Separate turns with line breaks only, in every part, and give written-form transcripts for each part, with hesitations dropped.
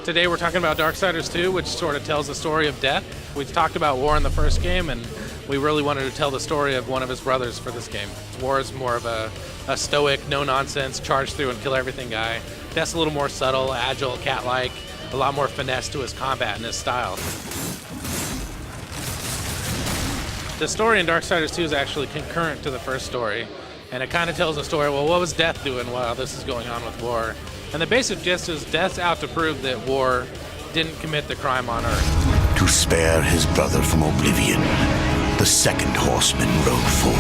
Today we're talking about Darksiders 2, which sort of tells the story of death. We've talked about War in the first game, and we really wanted to tell the story of one of his brothers for this game. War is more of a stoic, no-nonsense, charge through and kill everything guy. Death's a little more subtle, agile, cat-like, a lot more finesse to his combat and his style. The story in Darksiders 2 is actually concurrent to the first story, and it kind of tells the story, well, what was Death doing while this is going on with War? And the basic gist is Death's out to prove that War didn't commit the crime on Earth.
To spare his brother from oblivion, the second horseman rode forth.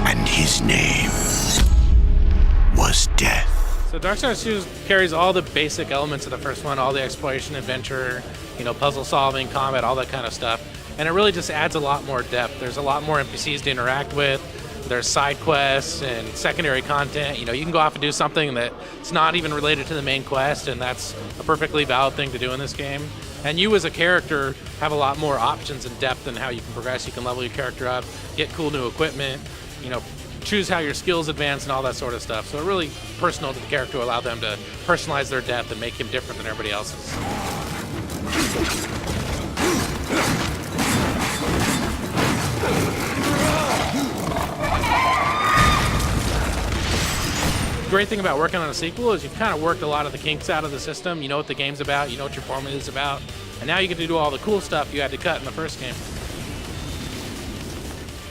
And his name was Death.
So Darksiders 2 carries all the basic elements of the first one, all the exploration, adventure, puzzle solving, combat, all that kind of stuff. And it really just adds a lot more depth. There's a lot more NPCs to interact with. There's side quests and secondary content. You can go off and do something that's not even related to the main quest, and that's a perfectly valid thing to do in this game. And you as a character have a lot more options and depth in how you can progress. You can level your character up, get cool new equipment, choose how your skills advance and all that sort of stuff. So it really personal to the character to allow them to personalize their death and make him different than everybody else's. The great thing about working on a sequel is you've kind of worked a lot of the kinks out of the system. You know what the game's about, you know what your formula is about, and now you get to do all the cool stuff you had to cut in the first game.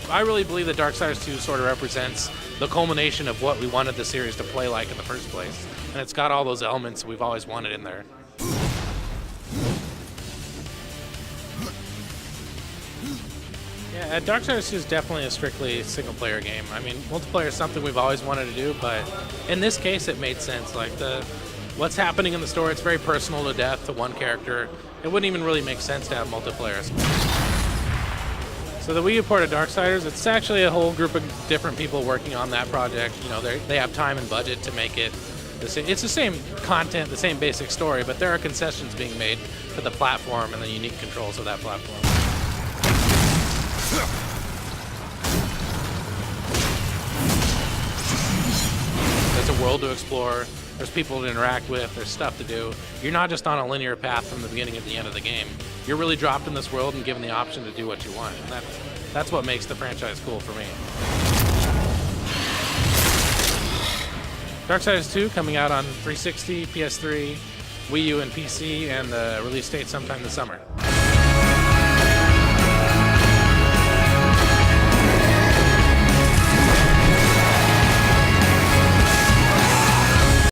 I really believe that Darksiders 2 sort of represents the culmination of what we wanted the series to play like in the first place. And it's got all those elements we've always wanted in there. Yeah, Darksiders 2 is definitely a strictly single-player game. I mean, multiplayer is something we've always wanted to do, but in this case it made sense. Like, what's happening in the story, it's very personal to Death, to one character. It wouldn't even really make sense to have multiplayer. So the Wii U port of Darksiders, it's actually a whole group of different people working on that project. They have time and budget to make it. It's the same content, the same basic story, but there are concessions being made to the platform and the unique controls of that platform. There's a world to explore, there's people to interact with, there's stuff to do. You're not just on a linear path from the beginning to the end of the game. You're really dropped in this world and given the option to do what you want. And that's what makes the franchise cool for me. Darksiders 2 coming out on 360, PS3, Wii U, and PC, and the release date sometime this summer.